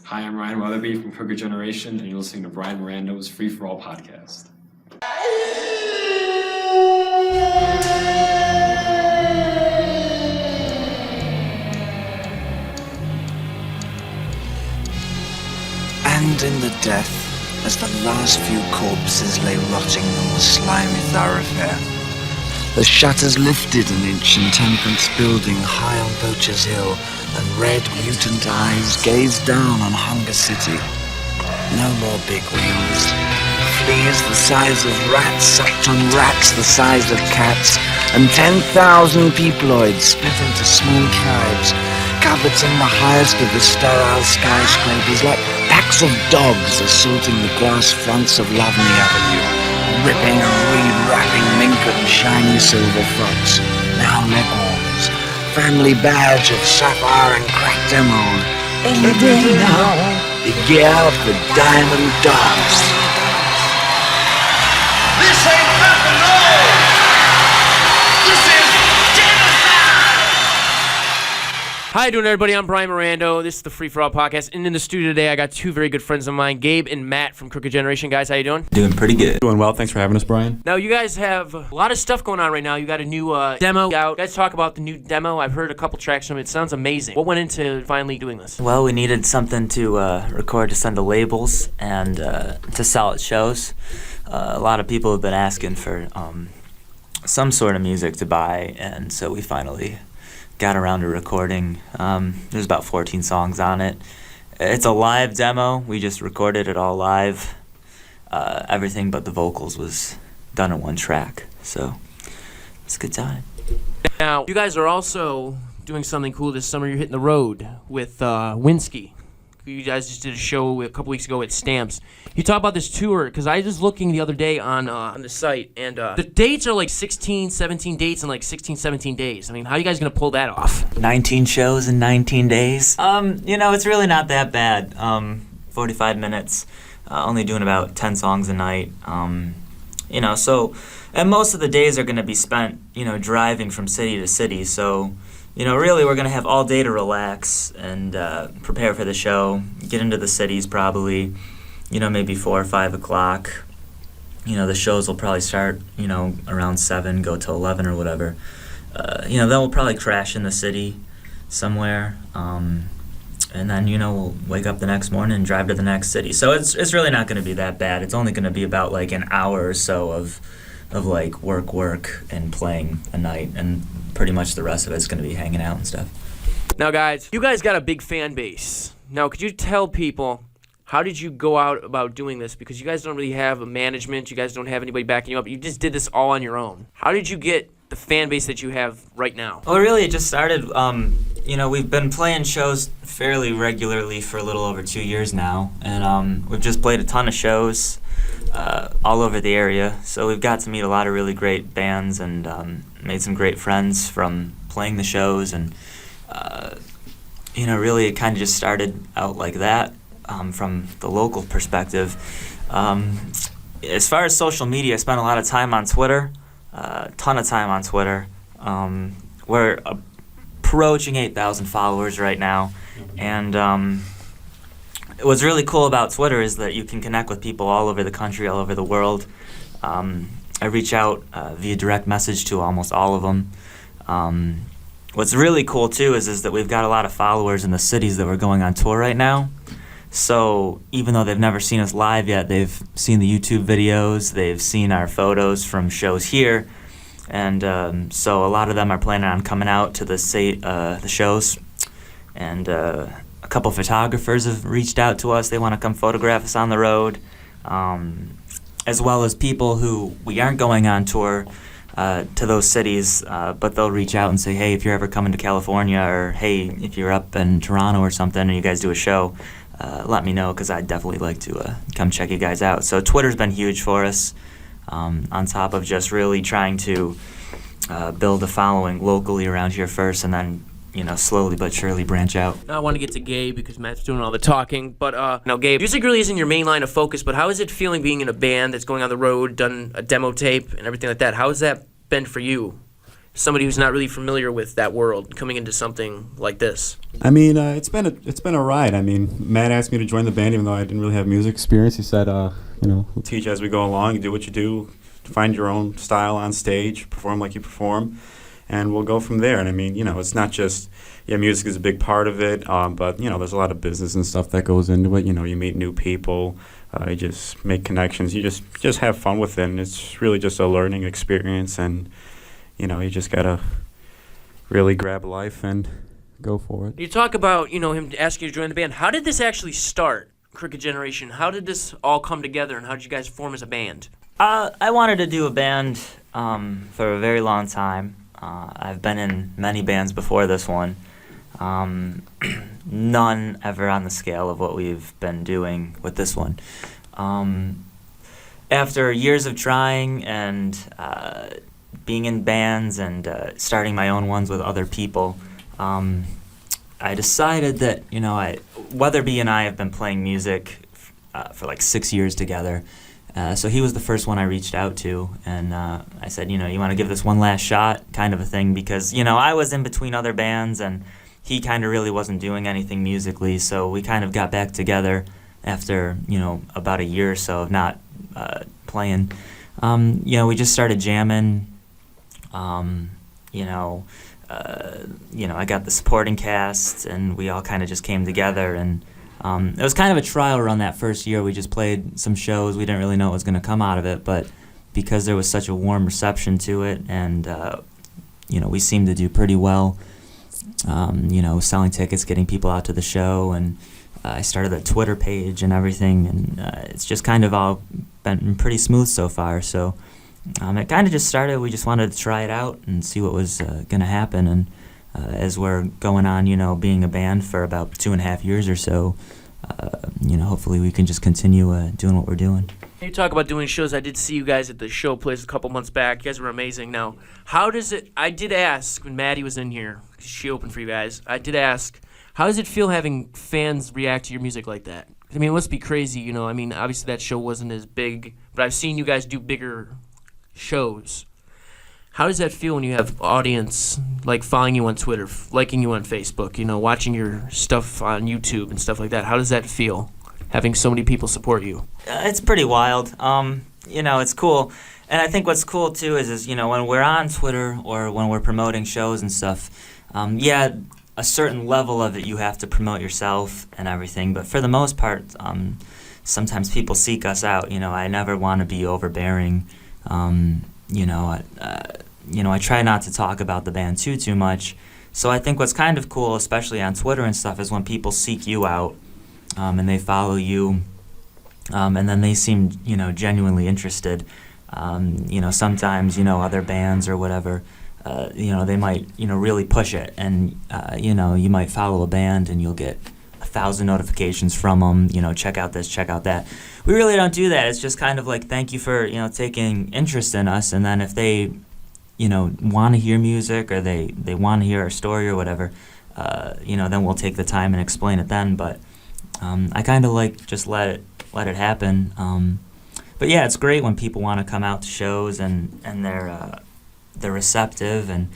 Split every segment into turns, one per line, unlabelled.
Hi, I'm Ryan Weatherby from Crooked Generation, and you're listening to Bryan Mirando's Free For All podcast.
And in the death, as the last few corpses lay rotting on the slimy thoroughfare, the shutters lifted an inch in Temperance Building high on Poacher's Hill, and red, mutant eyes gazed down on Hunger City. No more big wheels. Fleas the size of rats sucked on rats the size of cats, and 10,000 peopleoids split into small tribes, covered in the highest of the sterile skyscrapers like packs of dogs assaulting the glass fronts of Lovely Avenue, ripping and re-wrapping mink and shiny silver fox, now leghorns, family badge of sapphire and cracked emerald. Any day now, the gear of the diamond dogs.
This ain't rock and roll! This is genocide!
Hi, doing everybody. I'm Bryan Mirando. This is the Free For All podcast, and in the studio today, I got two very good friends of mine, Gabe and Matt from Crooked Generation. Guys, how you doing?
Doing pretty good.
Doing well. Thanks for having us, Bryan.
Now, you guys have a lot of stuff going on right now. You got a new demo out. You guys talk about the new demo. I've heard a couple tracks from it. It sounds amazing. What went into finally doing this?
Well, we needed something to record to send to labels and to sell at shows. A lot of people have been asking for some sort of music to buy, and so we finally got around to recording. There's about 14 songs on it. It's a live demo. We just recorded it all live. Everything but the vocals was done in one track, so it's a good time.
Now, you guys are also doing something cool this summer. You're hitting the road with Winsky. You guys just did a show a couple weeks ago at Stamps. You talk about this tour, because I was just looking the other day on the site, and the dates are like 16, 17 dates in like 16, 17 days. I mean, how are you guys going to pull that off?
19 shows in 19 days. It's really not that bad. 45 minutes, only doing about 10 songs a night. And most of the days are going to be spent, driving from city to city. So, really we're going to have all day to relax and prepare for the show, get into the cities probably, maybe 4 or 5 o'clock. The shows will probably start, around 7, go till 11 or whatever. Then we'll probably crash in the city somewhere. And then, we'll wake up the next morning and drive to the next city. So it's really not going to be that bad. It's only going to be about like an hour or so of like work and playing a night, and pretty much the rest of it's going to be hanging out and stuff.
Now, guys, you guys got a big fan base. Now, could you tell people, how did you go out about doing this? Because you guys don't really have a management. You guys don't have anybody backing you up. You just did this all on your own. How did you get the fan base that you have right now?
Well, really, it just started, we've been playing shows fairly regularly for a little over 2 years now. And we've just played a ton of shows all over the area. So we've got to meet a lot of really great bands and made some great friends from playing the shows. And, really it kind of just started out like that from the local perspective. As far as social media, I spent a lot of time on Twitter, a ton of time on Twitter. We're approaching 8,000 followers right now. And what's really cool about Twitter is that you can connect with people all over the country, all over the world. I reach out via direct message to almost all of them. What's really cool, too, is that we've got a lot of followers in the cities that we're going on tour right now. So even though they've never seen us live yet, they've seen the YouTube videos, they've seen our photos from shows here. And so a lot of them are planning on coming out to the shows. And a couple photographers have reached out to us. They want to come photograph us on the road, as well as people who we aren't going on tour to those cities, but they'll reach out and say, hey, if you're ever coming to California, or hey, if you're up in Toronto or something and you guys do a show, let me know, because I'd definitely like to come check you guys out. So Twitter's been huge for us, on top of just really trying to build a following locally around here first, and then slowly but surely branch out.
Now I want to get to Gabe, because Matt's doing all the talking. But now, Gabe, music really isn't your main line of focus, but how is it feeling being in a band that's going on the road, done a demo tape and everything like that? How has that been for you? somebody who's not really familiar with that world coming into something like this?
I mean, it's been a ride. I mean, Matt asked me to join the band even though I didn't really have music experience. He said, we'll teach as we go along. You do what you do, find your own style on stage, perform like you perform, and we'll go from there. And I mean, it's not just, music is a big part of it, but, there's a lot of business and stuff that goes into it. You meet new people, you just make connections, you just have fun with it, and it's really just a learning experience, and, you just got to really grab life and go for it.
You talk about, him asking you to join the band. How did this actually start, Crooked Generation? How did this all come together, and how did you guys form as a band?
I wanted to do a band for a very long time. I've been in many bands before this one. None ever on the scale of what we've been doing with this one. After years of trying and being in bands and starting my own ones with other people, I decided that, Weatherby and I have been playing music for like 6 years together. So he was the first one I reached out to, and I said, you want to give this one last shot, kind of a thing, because, I was in between other bands, and he kind of really wasn't doing anything musically, so we kind of got back together after, about a year or so of not playing. We just started jamming, I got the supporting cast, and we all kind of just came together, and it was kind of a trial run that first year. We just played some shows. We didn't really know what was going to come out of it, but because there was such a warm reception to it, and we seemed to do pretty well, selling tickets, getting people out to the show, and I started a Twitter page and everything, and it's just kind of all been pretty smooth so far. So it kind of just started. We just wanted to try it out and see what was going to happen, and as we're going on, being a band for about 2.5 years or so, hopefully we can just continue doing what we're doing.
You talk about doing shows. I did see you guys at the show place a couple months back. You guys were amazing. Now, how does it... I did ask when Maddie was in here, 'cause she opened for you guys, I did ask, how does it feel having fans react to your music like that? I mean, it must be crazy, obviously that show wasn't as big, but I've seen you guys do bigger shows. How does that feel when you have audience following you on Twitter, liking you on Facebook, watching your stuff on YouTube and stuff like that? How does that feel, having so many people support you?
It's pretty wild. It's cool. And I think what's cool too is when we're on Twitter or when we're promoting shows and stuff, a certain level of it you have to promote yourself and everything. But for the most part, sometimes people seek us out. I never want to be overbearing. I try not to talk about the band too much. So I think what's kind of cool, especially on Twitter and stuff, is when people seek you out and they follow you, and then they seem, genuinely interested. Sometimes, other bands or whatever, they might, really push it. And, you might follow a band and you'll get 1,000 notifications from them, check out this, check out that. We really don't do that. It's just kind of like, thank you for, taking interest in us. And then if they, want to hear music or they want to hear our story or whatever, then we'll take the time and explain it then. But I kind of just let it happen. But yeah, it's great when people want to come out to shows and they're receptive. And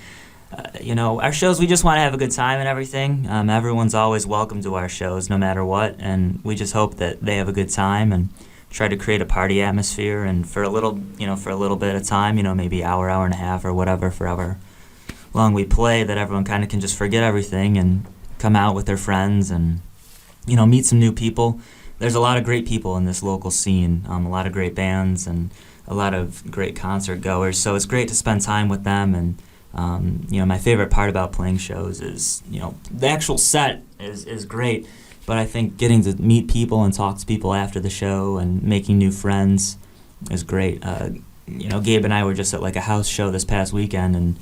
our shows, we just want to have a good time and everything. Everyone's always welcome to our shows, no matter what, and we just hope that they have a good time and try to create a party atmosphere. And for a little bit of time, maybe hour and a half or whatever, for however long we play, that everyone kind of can just forget everything and come out with their friends and meet some new people. There's a lot of great people in this local scene, a lot of great bands and a lot of great concert goers. So it's great to spend time with them. And my favorite part about playing shows is, the actual set is great, but I think getting to meet people and talk to people after the show and making new friends is great. Gabe and I were just at a house show this past weekend, and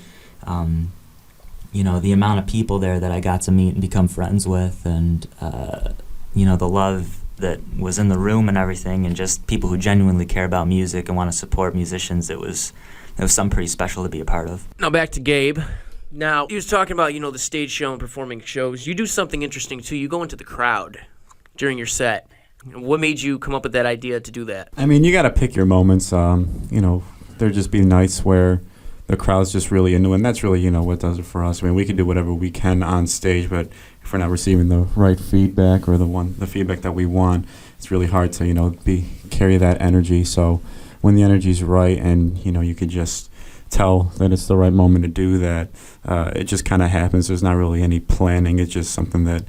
the amount of people there that I got to meet and become friends with, and the love that was in the room and everything, and just people who genuinely care about music and want to support musicians, it was something pretty special to be a part of.
Now back to Gabe. Now, he was talking about, the stage show and performing shows. You do something interesting, too. You go into the crowd during your set. What made you come up with that idea to do that?
I mean, you got to pick your moments. There just be nights where the crowd's just really into it, and that's really, what does it for us. I mean, we can do whatever we can on stage, but if we're not receiving the right feedback or the feedback that we want, it's really hard to, carry that energy. So when the energy's right and, you could just tell that it's the right moment to do that, it just kind of happens. There's not really any planning. It's just something that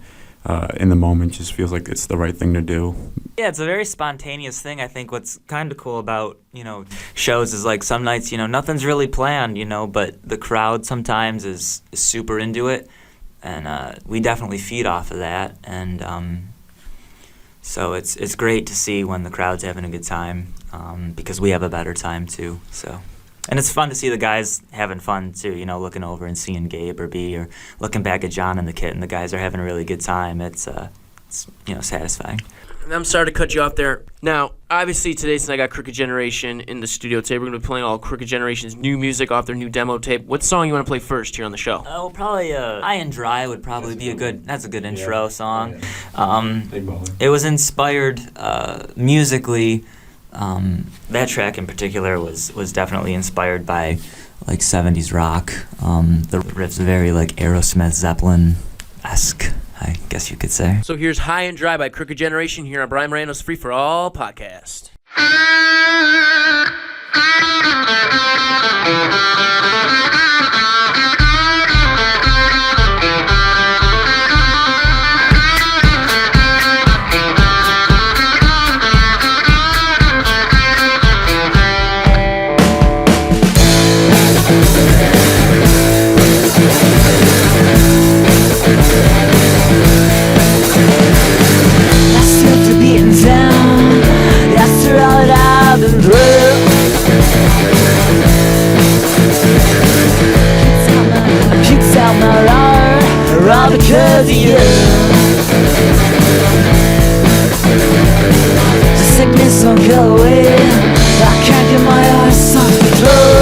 in the moment just feels like it's the right thing to do.
Yeah, it's a very spontaneous thing. I think what's kind of cool about, shows is like some nights, nothing's really planned, but the crowd sometimes is super into it. And we definitely feed off of that. And so it's great to see when the crowd's having a good time, because we have a better time too. So. And it's fun to see the guys having fun too, looking over and seeing Gabe or B, or looking back at John and the kit, and the guys are having a really good time. It's satisfying.
I'm sorry to cut you off there. Now, obviously today, since I got Crooked Generation in the studio today, we're going to be playing all Crooked Generation's new music off their new demo tape. What song you want to play first here on the show?
Oh, probably High and Dry would probably be a good intro song. It was inspired musically. That track in particular was definitely inspired by like 70s rock. The riff's very like Aerosmith, Zeppelin-esque, I guess you could say.
So here's High and Dry by Crooked Generation here on Bryan Mirando's Free For All podcast.
Because of you, the sickness won't go away. I can't get my eyes off the floor.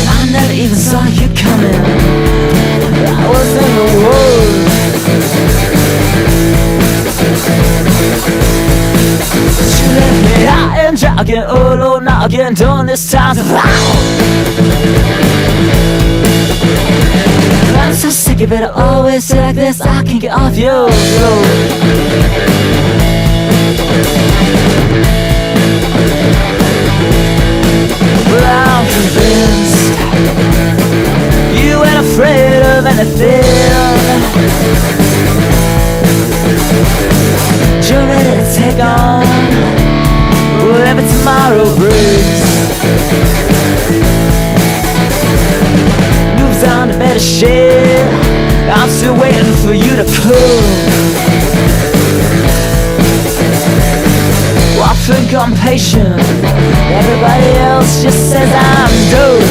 I never even saw you coming. I was in the world. You left me high and dry again, oh Lord, now again, doing this time so loud. I'm so sick of it, I always say like this, I can't get off your floor. But I'm convinced you ain't afraid of anything. You're ready to take on whatever tomorrow brings. On to better shit, I'm still waiting for you to pull. Well, I think I'm patient, everybody else just says I'm dope.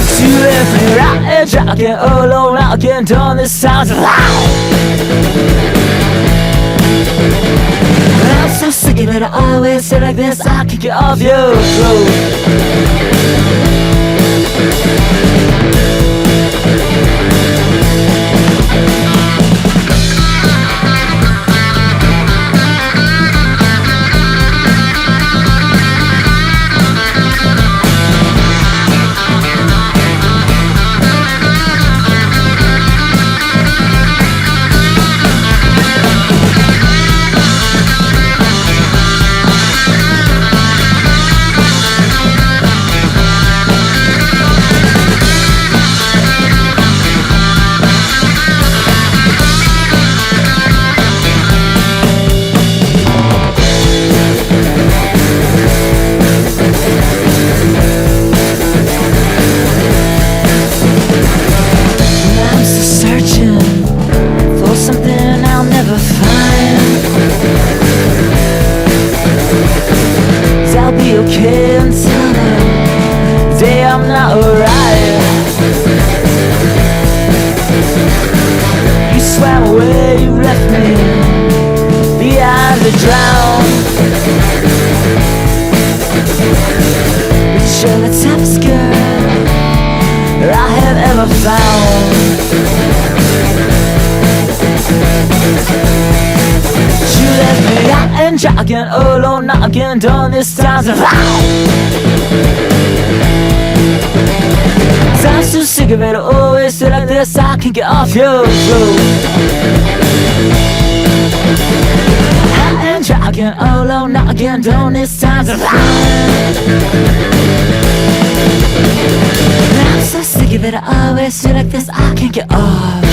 So you left me right and dry again, oh Lord, now again, doing this sounds loud. I'm so sick of it, I always say like this, I can't get off your throat. You left me and try again, oh Lord, not again, done this time. I'm so sick of it, always feel like this, I can't get off your throat. And try again, oh Lord, not again, done this time. I'm so sick of it, I always feel like this, I can't get off.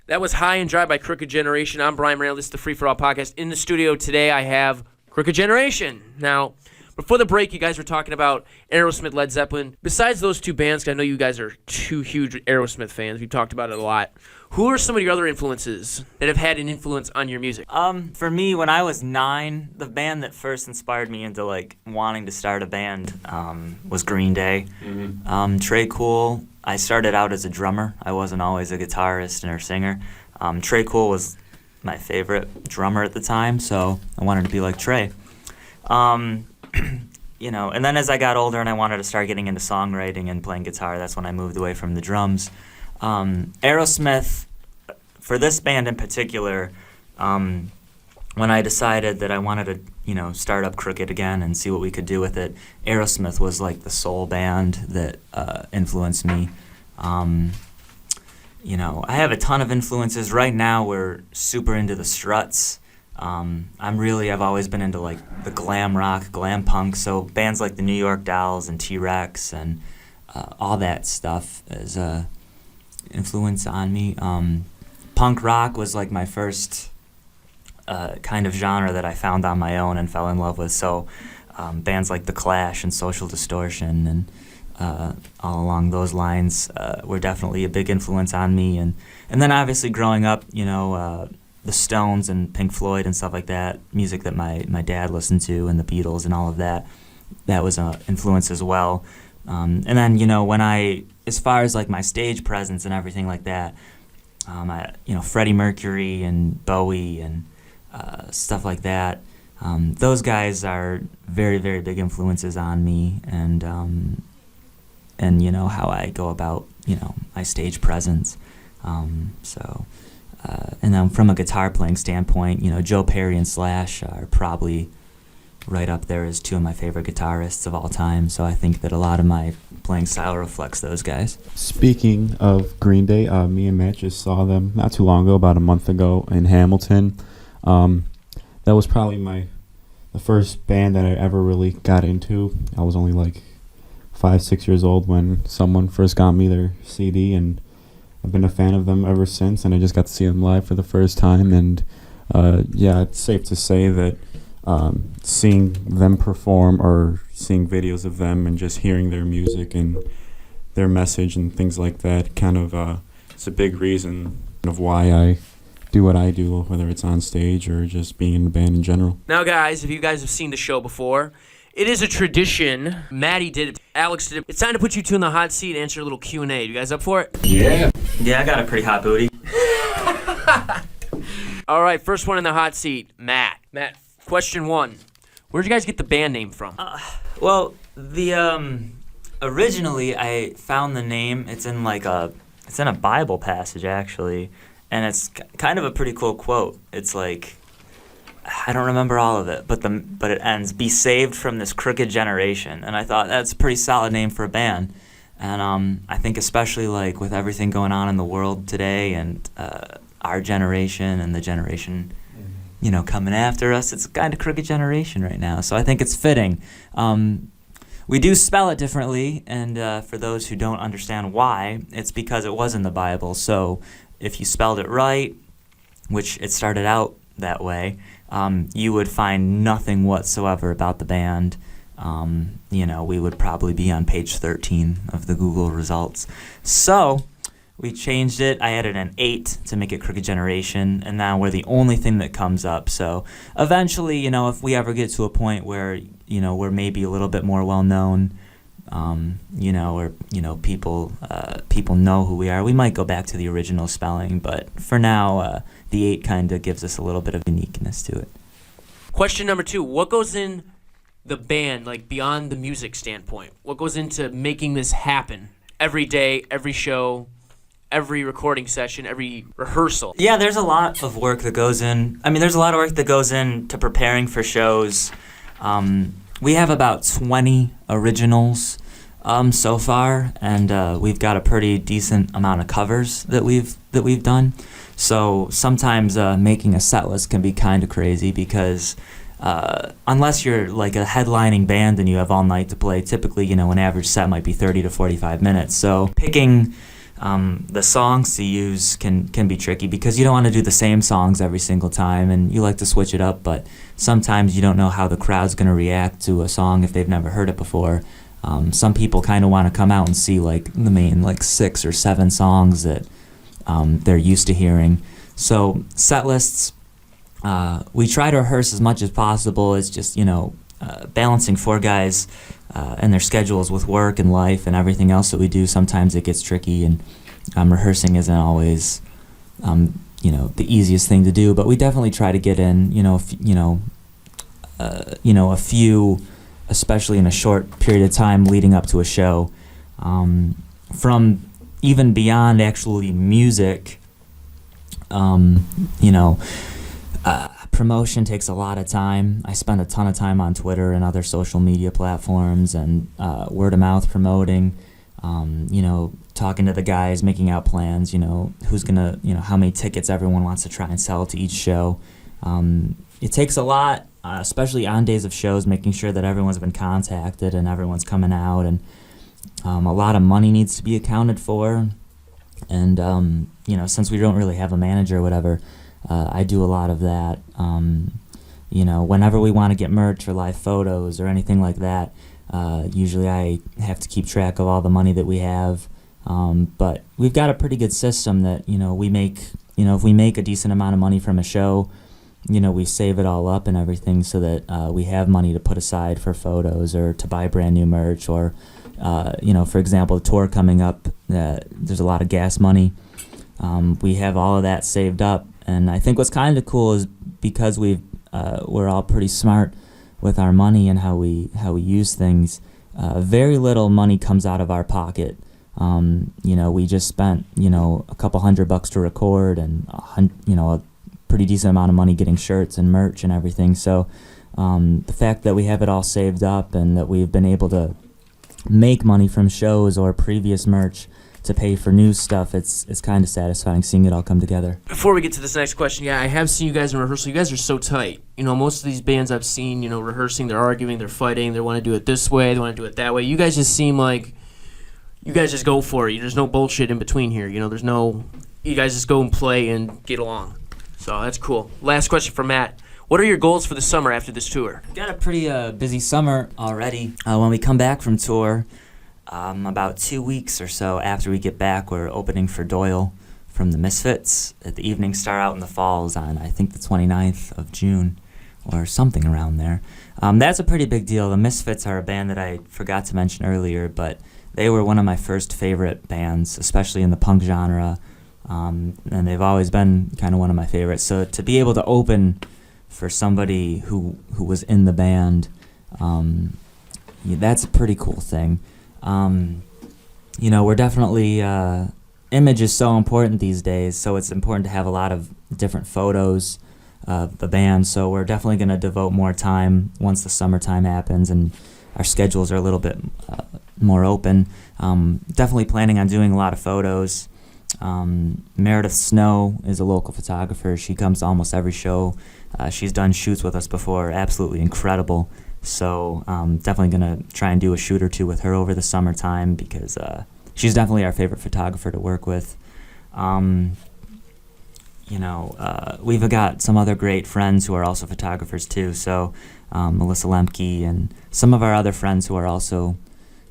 That was High and Dry by Crooked Generation. I'm Bryan Mirando. This is the Free For All podcast. In the studio today, I have Crooked Generation. Now, before the break, you guys were talking about Aerosmith, Led Zeppelin. Besides those two bands, 'cause I know you guys are two huge Aerosmith fans. We've talked about it a lot. Who are some of your other influences that have had an influence on your music?
For me, when I was 9, the band that first inspired me into like wanting to start a band was Green Day. Trey Cool. I started out as a drummer. I wasn't always a guitarist or singer. Trey Cool was my favorite drummer at the time, so I wanted to be like Trey. You know, and then as I got older and I wanted to start getting into songwriting and playing guitar, that's when I moved away from the drums. Aerosmith, for this band in particular, when I decided that I wanted to, you know, start up Crooked again and see what we could do with it, Aerosmith was like the soul band that influenced me. You know, I have a ton of influences. Right now we're super into the Struts. I've always been into like the glam rock, glam punk, so bands like the New York Dolls and T-Rex and all that stuff is influence on me. Punk rock was like my first kind of genre that I found on my own and fell in love with, so bands like The Clash and Social Distortion and all along those lines were definitely a big influence on me. And then obviously growing up, you know, the Stones and Pink Floyd and stuff like that, music that my dad listened to, and the Beatles and all of that, that was an influence as well. And then, you know, as far as like my stage presence and everything like that, you know, Freddie Mercury and Bowie and stuff like that, those guys are very, very big influences on me, and you know, how I go about, you know, my stage presence. And then from a guitar playing standpoint, you know, Joe Perry and Slash are probably right up there as two of my favorite guitarists of all time. So I think that a lot of my playing style reflects those guys.
Speaking of Green Day, me and Matt just saw them not too long ago, about a month ago in Hamilton. That was probably the first band that I ever really got into. I was only like 5-6 years old when someone first got me their CD, and I've been a fan of them ever since, and I just got to see them live for the first time. And yeah, it's safe to say that seeing them perform or seeing videos of them and just hearing their music and their message and things like that kind of it's a big reason of why I do what I do, whether it's on stage or just being in the band in general.
Now, guys, if you guys have seen the show before, it is a tradition. Maddie did it. Alex did it. It's time to put you two in the hot seat and answer a little Q&A. You guys up for it?
Yeah, I got a pretty hot booty.
All right, first one in the hot seat, Matt. Matt, question 1. Where'd you guys get the band name from?
Well, originally I found the name. It's in a Bible passage actually, and it's kind of a pretty cool quote. It's like, I don't remember all of it, but it ends, "Be saved from this crooked generation," and I thought that's a pretty solid name for a band. And I think especially like with everything going on in the world today, and our generation and the generation, you know, coming after us, it's kind of crooked generation right now. So I think it's fitting. We do spell it differently, and for those who don't understand why, it's because it was in the Bible. So if you spelled it right, which it started out that way, you would find nothing whatsoever about the band. You know, we would probably be on page 13 of the Google results. So we changed it. I added an 8 to make it Crooked Generation, and now we're the only thing that comes up. So eventually, you know, if we ever get to a point where, you know, we're maybe a little bit more well-known, you know, or, you know, people know who we are, we might go back to the original spelling. But for now, the 8 kind of gives us a little bit of uniqueness to it.
Question number 2. What goes in the band, like beyond the music standpoint? What goes into making this happen every day, every show, every recording session, every rehearsal?
Yeah, there's a lot of work that goes in. I mean, there's a lot of work that goes into preparing for shows. We have about 20 originals so far, and we've got a pretty decent amount of covers that we've done. So sometimes making a set list can be kind of crazy because unless you're like a headlining band and you have all night to play, typically, an average set might be 30 to 45 minutes. So picking the songs to use can be tricky because you don't want to do the same songs every single time, and you like to switch it up, but sometimes you don't know how the crowd's going to react to a song if they've never heard it before. Some people kind of want to come out and see like the main 6 or 7 songs that they're used to hearing. So set lists, we try to rehearse as much as possible. It's just, balancing 4 guys and their schedules with work and life and everything else that we do. Sometimes it gets tricky, and rehearsing isn't always, the easiest thing to do. But we definitely try to get in, a few, especially in a short period of time leading up to a show. From even beyond actually music, promotion takes a lot of time. I spend a ton of time on Twitter and other social media platforms and word of mouth promoting, talking to the guys, making out plans, who's gonna, how many tickets everyone wants to try and sell to each show. It takes a lot, especially on days of shows, making sure that everyone's been contacted and everyone's coming out, and a lot of money needs to be accounted for. And, since we don't really have a manager or whatever, I do a lot of that. Whenever we want to get merch or live photos or anything like that, usually I have to keep track of all the money that we have. But we've got a pretty good system that, we make, if we make a decent amount of money from a show, we save it all up and everything so that we have money to put aside for photos or to buy brand new merch or, for example, the tour coming up, there's a lot of gas money. We have all of that saved up. And I think what's kind of cool is because we're all pretty smart with our money and how we use things. Very little money comes out of our pocket. We just spent a couple $100 to record, and a pretty decent amount of money getting shirts and merch and everything. So the fact that we have it all saved up and that we've been able to make money from shows or previous merch to pay for new stuff, it's kind of satisfying seeing it all come together.
Before we get to this next question, I have seen you guys in rehearsal. You guys are so tight. Most of these bands I've seen, rehearsing, they're arguing, they're fighting, they want to do it this way, they want to do it that way. You guys just seem like you guys just go for it. There's no bullshit in between here. You guys just go and play and get along. So that's cool. Last question for Matt. What are your goals for the summer after this tour?
Got a pretty busy summer already. When we come back from tour, about 2 weeks or so after we get back, we're opening for Doyle from the Misfits at the Evening Star out in the Falls on, I think, the 29th of June or something around there. That's a pretty big deal. The Misfits are a band that I forgot to mention earlier, but they were one of my first favorite bands, especially in the punk genre, and they've always been kind of one of my favorites. So to be able to open for somebody who was in the band, that's a pretty cool thing. We're definitely, image is so important these days, so it's important to have a lot of different photos of the band, so we're definitely going to devote more time once the summertime happens and our schedules are a little bit more open. Definitely planning on doing a lot of photos. Meredith Snow is a local photographer. She comes to almost every show. She's done shoots with us before, absolutely incredible. So definitely going to try and do a shoot or two with her over the summertime because she's definitely our favorite photographer to work with. We've got some other great friends who are also photographers too. So Melissa Lemke and some of our other friends who are also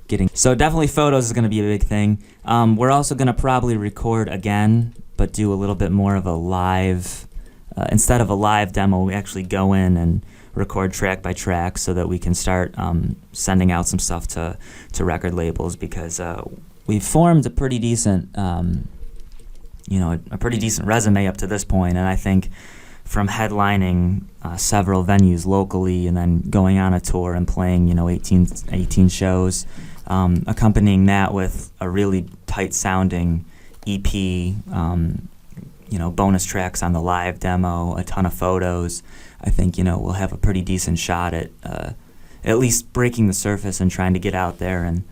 getting... So definitely photos is going to be a big thing. We're also going to probably record again, but do a little bit more of a live... instead of a live demo, we actually go in and record track by track so that we can start sending out some stuff to record labels because we've formed a pretty decent, a pretty decent resume up to this point, and I think from headlining several venues locally and then going on a tour and playing, 18 shows, accompanying that with a really tight-sounding EP, bonus tracks on the live demo, a ton of photos. I think, we'll have a pretty decent shot at least breaking the surface and trying to get out there and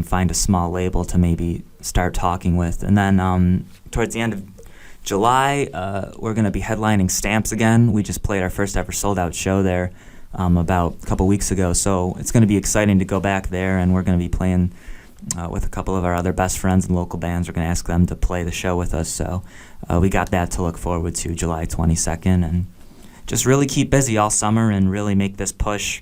find a small label to maybe start talking with. And then towards the end of July, we're going to be headlining Stamps again. We just played our first ever sold-out show there about a couple weeks ago, so it's going to be exciting to go back there, and we're going to be playing with a couple of our other best friends and local bands. We're going to ask them to play the show with us, so we got that to look forward to, July 22nd, and just really keep busy all summer and really make this push.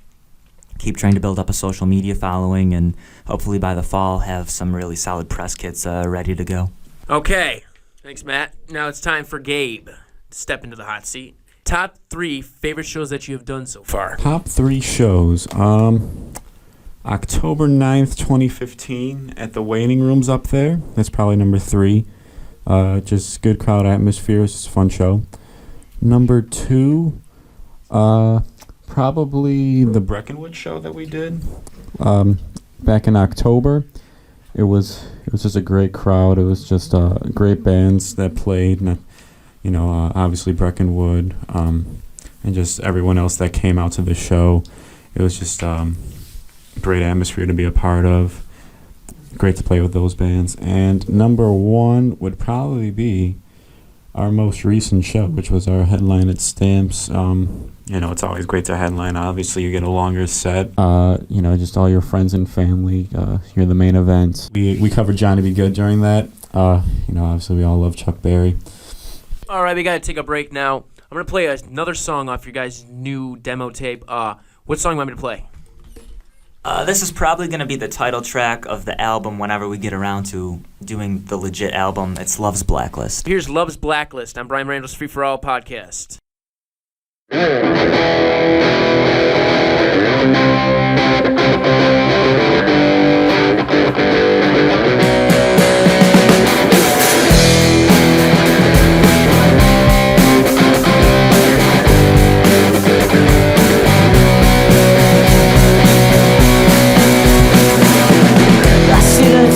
Keep trying to build up a social media following, and hopefully by the fall have some really solid press kits ready to go.
Okay. Thanks, Matt. Now it's time for Gabe to step into the hot seat. Top 3 favorite shows that you have done so far.
Top 3 shows. October 9th, 2015 at the Waiting Rooms up there. That's probably number 3. Just good crowd atmosphere. It's just a fun show. Number 2, probably the Breckenwood show that we did back in October. It was just a great crowd. It was just great bands that played, and obviously Breckenwood, and just everyone else that came out to the show. It was just great atmosphere to be a part of. Great to play with those bands. And number 1 would probably be our most recent show, which was our headline at Stamps. It's always great to headline. Obviously, you get a longer set. Just all your friends and family. You're the main event. We covered Johnny B. Good during that. Obviously, we all love Chuck Berry.
All right, we got to take a break now. I'm going to play another song off your guys' new demo tape. What song do you want me to play?
This is probably going to be the title track of the album whenever we get around to doing the legit album. It's Love's Blacklist.
Here's Love's Blacklist on Bryan Mirando's Free For All podcast.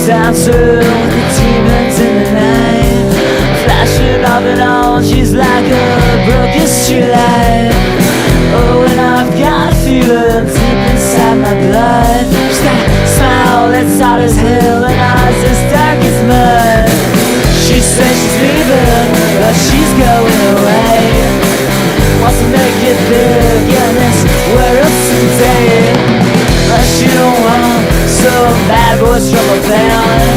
Dancer with the demons in the night, flashing up and on, she's like a broken streetlight. Oh, and I've got a feeling deep inside my blood. She's got a smile that's hot as hell and eyes as dark as mud. She says she's leaving, but she's going away. Wants to make it big in this world someday. But she don't want some bad boys from a band.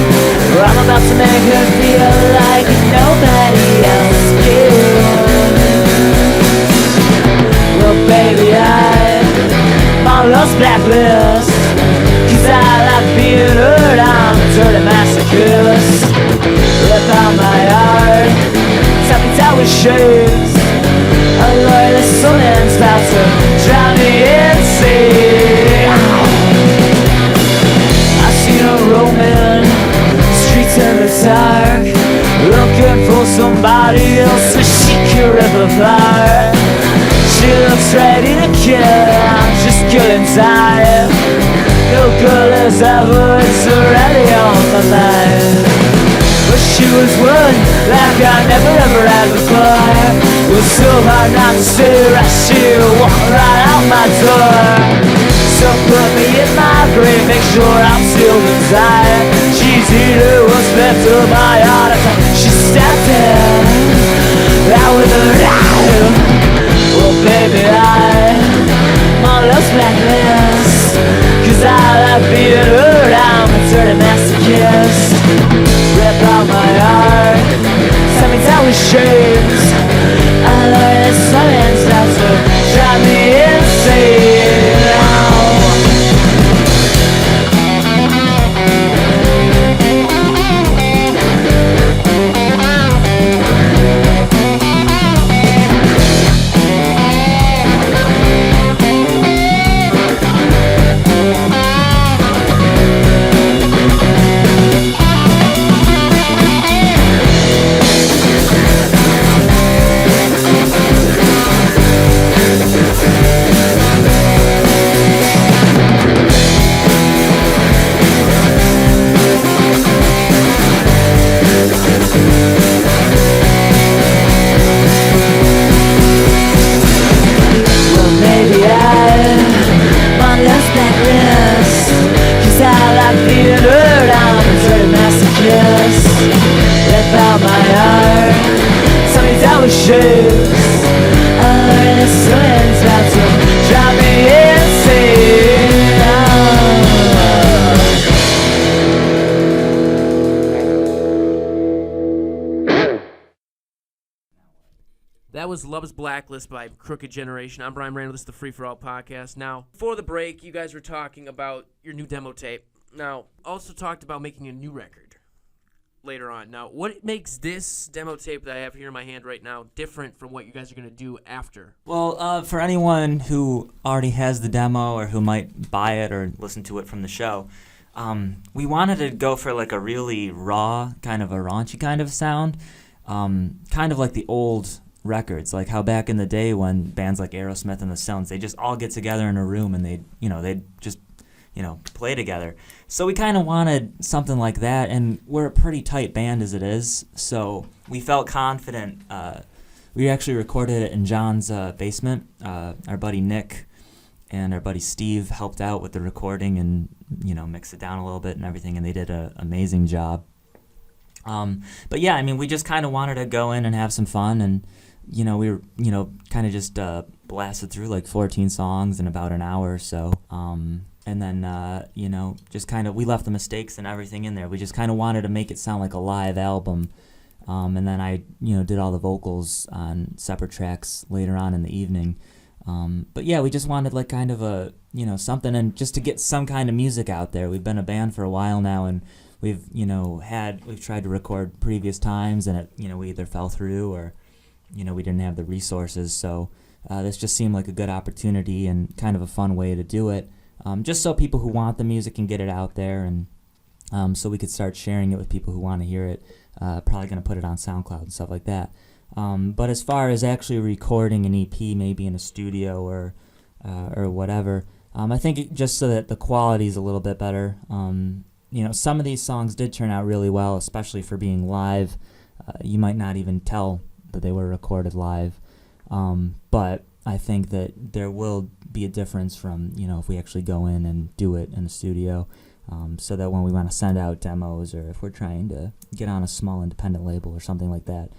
I'm about to make her feel like nobody else can. Well, baby, I'm on Love's Blacklist, 'cause I like being hurt. I'm a dirty masochist. Rip out my heart, tell me down with shades. I know that something's about to drown me insane. I see her roaming streets in the dark, looking for somebody else so she can rip apart. She looks ready to kill, I'm just getting tired. No girl has ever, it's already on my mind. But she was one like I never ever had before. It was so hard not to stare as she walked right out my door. So put me in my grave, make sure I'm still inside. She's eating what's left of my heart as she stepped in, out with a knife. Oh baby, I'm on Love's Blacklist, 'cause I like being hurt, I'm a dirty masochist. Rip out my heart, tell me down with shades. I learned that something's about to drive me insane. bushes. This wind's about to drive me insane.
That was Love's Blacklist by Crooked Generation. I'm Bryan Mirando. This is the Free For All podcast. Now, before the break, you guys were talking about your new demo tape. Now, also talked about making a new record later on. Now, what makes this demo tape that I have here in my hand right now different from what you guys are going to do after?
Well, for anyone who already has the demo or who might buy it or listen to it from the show, we wanted to go for like a really raw, kind of a raunchy kind of sound, kind of like the old records, like how back in the day when bands like Aerosmith and the Stones, they just all get together in a room and they'd just play together. So we kind of wanted something like that, and we're a pretty tight band as it is, so we felt confident. We actually recorded it in John's basement. Our buddy Nick and our buddy Steve helped out with the recording and mixed it down a little bit and everything, and they did an amazing job. But yeah, I mean, we just kind of wanted to go in and have some fun, and we were kind of just blasted through like 14 songs in about an hour or so. And then, just kind of, we left the mistakes and everything in there. We just kind of wanted to make it sound like a live album. And then I, did all the vocals on separate tracks later on in the evening. But yeah, we just wanted like kind of a, something, and just to get some kind of music out there. We've been a band for a while now, and we've tried to record previous times, and it, we either fell through or, we didn't have the resources. So this just seemed like a good opportunity and kind of a fun way to do it. Just so people who want the music can get it out there, and so we could start sharing it with people who want to hear it. Probably going to put it on SoundCloud and stuff like that. But as far as actually recording an EP, maybe in a studio or whatever, I think just so that the quality is a little bit better. Some of these songs did turn out really well, especially for being live. You might not even tell that they were recorded live, but I think that there will be a difference from, if we actually go in and do it in the studio, so that when we want to send out demos, or if we're trying to get on a small independent label or something like that,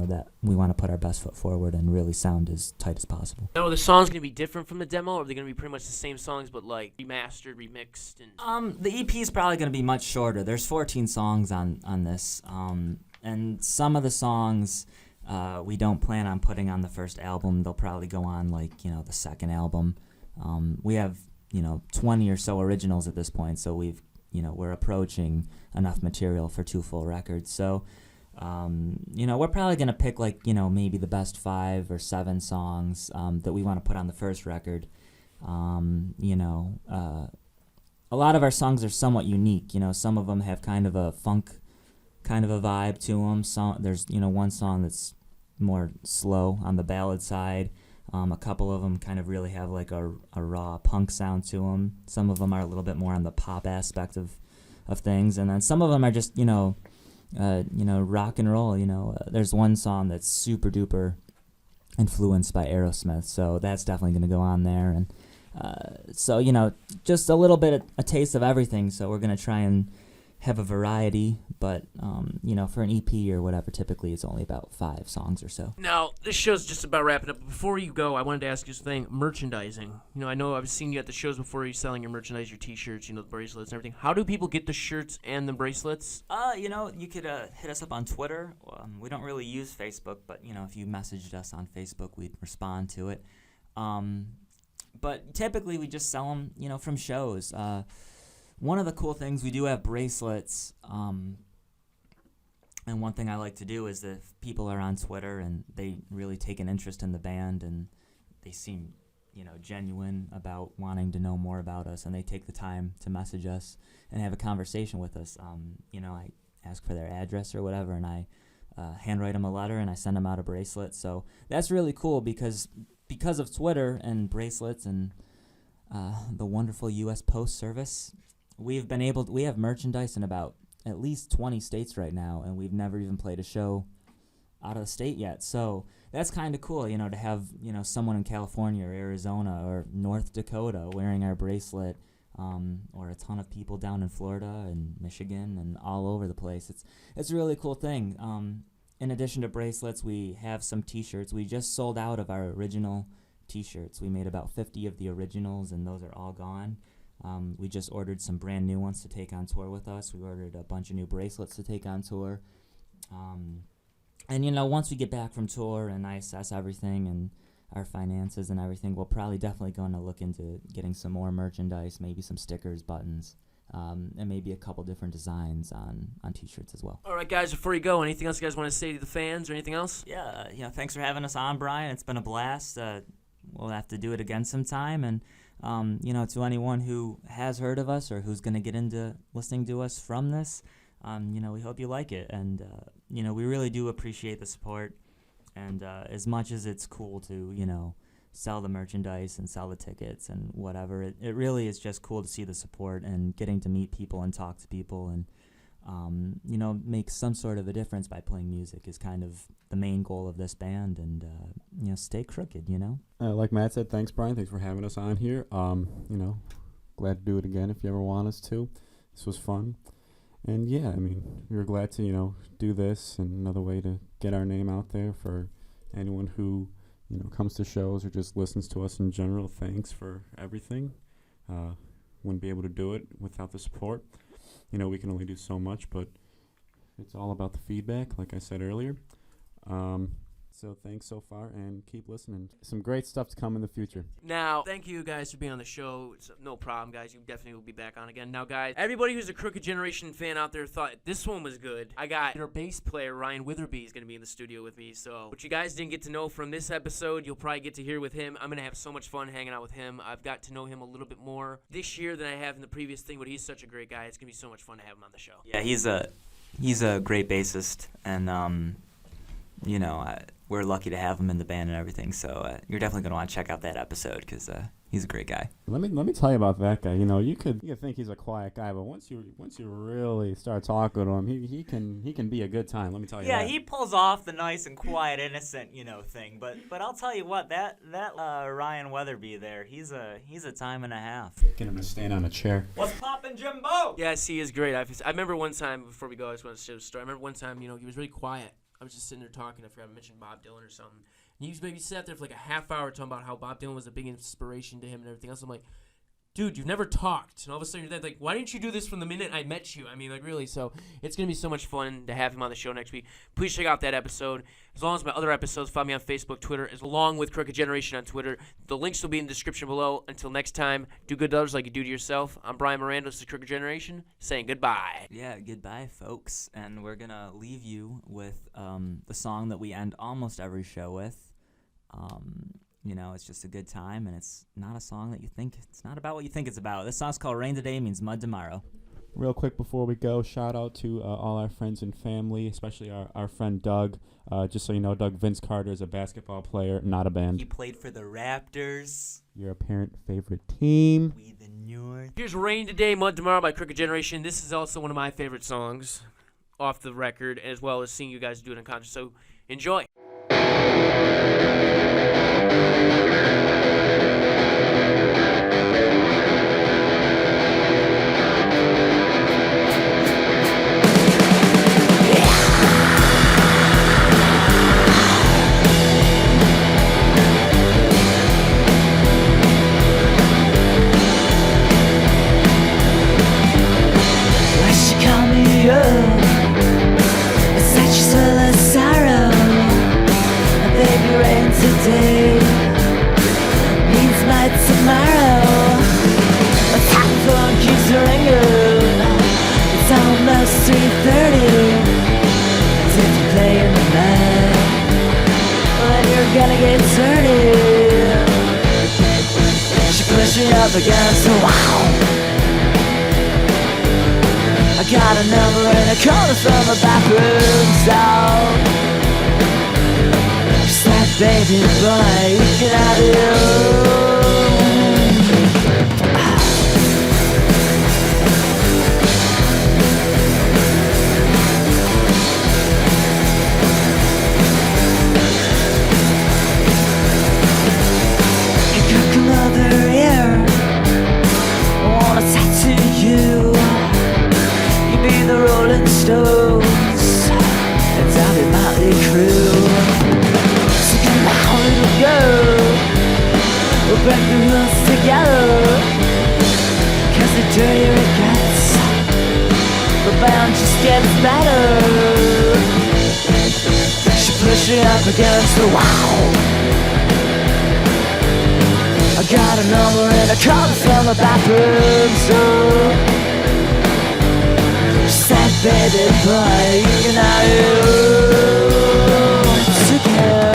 that we want to put our best foot forward and really sound as tight as possible.
Now, are the songs going to be different from the demo, or are they going to be pretty much the same songs but like remastered, remixed? And
the EP is probably going to be much shorter. There's 14 songs on this, and some of the songs we don't plan on putting on the first album. They'll probably go on like the second album. We have 20 or so originals at this point, so we're approaching enough material for 2 full records. So we're probably gonna pick like maybe the best 5 or 7 songs that we want to put on the first record. A lot of our songs are somewhat unique. Some of them have kind of a funk kind of a vibe to them. There's one song that's more slow on the ballad side. A couple of them kind of really have like a raw punk sound to them. Some of them are a little bit more on the pop aspect of things, and then some of them are just rock and roll. There's one song that's super duper influenced by Aerosmith, so that's definitely going to go on there. And so just a little bit a taste of everything. So we're going to try and have a variety, but for an EP or whatever, typically it's only about 5 songs or so.
Now, this show's just about wrapping up. Before you go, I wanted to ask you something. Merchandising. I know I've seen you at the shows before. You're selling your merchandise, your T-shirts, the bracelets and everything. How do people get the shirts and the bracelets?
You could hit us up on Twitter. We don't really use Facebook, but if you messaged us on Facebook, we'd respond to it. But typically we just sell them, from shows. One of the cool things, we do have bracelets, and one thing I like to do is if people are on Twitter and they really take an interest in the band and they seem, genuine about wanting to know more about us, and they take the time to message us and have a conversation with us, I ask for their address or whatever, and I handwrite them a letter and I send them out a bracelet. So that's really cool because of Twitter and bracelets and the wonderful U.S. Post Service, we have merchandise in about at least 20 states right now, and we've never even played a show out of the state yet. So that's kind of cool, to have, someone in California or Arizona or North Dakota wearing our bracelet, or a ton of people down in Florida and Michigan and all over the place. It's a really cool thing.
in addition to bracelets, we have some t-shirts. We just sold out of our original t-shirts. We made about 50 of the originals, and those are all gone. We just ordered some brand new ones to take on tour with us. We ordered a bunch of new bracelets to take on tour. And, you know, once we get back from tour and I assess everything and our finances and everything, we'll probably definitely going to look into getting some more merchandise, maybe some stickers, buttons, and maybe a couple different designs on t-shirts as well.
All right, guys, before you go, anything else you guys want to say to the fans or anything else?
Yeah, thanks for having us on, Bryan. It's been a blast. We'll have to do it again sometime. And, to anyone who has heard of us or who's going to get into listening to us from this, we hope you like it. And, we really do appreciate the support. And as much as it's cool to, sell the merchandise and sell the tickets and whatever, it really is just cool to see the support and getting to meet people and talk to people and, make some sort of a difference by playing music is kind of the main goal of this band. And, stay crooked,
Like Matt said, thanks, Bryan. Thanks for having us on here. Glad to do it again if you ever want us to. This was fun. And, yeah, we were glad to, do this and another way to get our name out there for anyone who, comes to shows or just listens to us in general. Thanks for everything. Wouldn't be able to do it without the support. We can only do so much, but it's all about the feedback, like I said earlier. So thanks so far, and keep listening. Some great stuff to come in the future.
Now, thank you guys for being on the show. It's no problem, guys. You definitely will be back on again. Now, guys, everybody who's a Crooked Generation fan out there thought this one was good. I got our bass player, Ryan Witherby, is going to be in the studio with me. So what you guys didn't get to know from this episode, you'll probably get to hear with him. I'm going to have so much fun hanging out with him. I've got to know him a little bit more this year than I have in the previous thing, but he's such a great guy. It's going to be so much fun to have him on the show.
Yeah, he's a great bassist, and we're lucky to have him in the band and everything. So you're definitely going to want to check out that episode because he's a great guy.
Let me tell you about that guy. You could think he's a quiet guy, but once you really start talking to him, he can be a good time. Let me tell you.
Yeah,
that.
he pulls off the nice and quiet, innocent, thing. But I'll tell you what, that Ryan Weatherby there, he's a time and a half.
Get him to stand on a chair.
What's poppin', Jimbo?
Yes, he is great. I remember one time, before we go, I just want to share a story. I remember one time, he was really quiet. I was just sitting there talking. I forgot I mentioned Bob Dylan or something. And he maybe sat there for like a half hour talking about how Bob Dylan was a big inspiration to him and everything else. I'm like, dude, you've never talked. And all of a sudden you're there, like, why didn't you do this from the minute I met you? Really. So it's going to be so much fun to have him on the show next week. Please check out that episode. As long as my other episodes, follow me on Facebook, Twitter, along with Crooked Generation on Twitter. The links will be in the description below. Until next time, do good to others like you do to yourself. I'm Bryan Mirando. This is Crooked Generation saying goodbye.
Yeah, goodbye, folks. And we're going to leave you with the song that we end almost every show with. It's just a good time, and it's not a song that it's not about what you think it's about. This song's called Rain Today Means Mud Tomorrow.
Real quick before we go, shout out to all our friends and family, especially our friend Doug. Just so you know, Doug Vince Carter is a basketball player, not a band.
He played for the Raptors.
Your apparent favorite team.
We the North.
Here's Rain Today, Mud Tomorrow by Crooked Generation. This is also one of my favorite songs off the record, as well as seeing you guys do it in concert. So enjoy.
Against the wall. I got a number in a corner from a back room stall. She said, baby boy, you can have it. You could come over here. The Rolling Stones, and I'll be Motley break the rules together, 'cause the dirtier it gets, the band just gets better. She pushed it up against the wall. I got a number and I called from the bathroom door. She said, baby boy, you can have it together.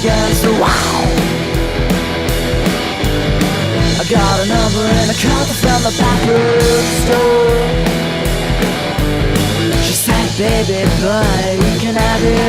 Against the wall. I got a number and I called her from the bathroom store. She said, baby boy, you can have it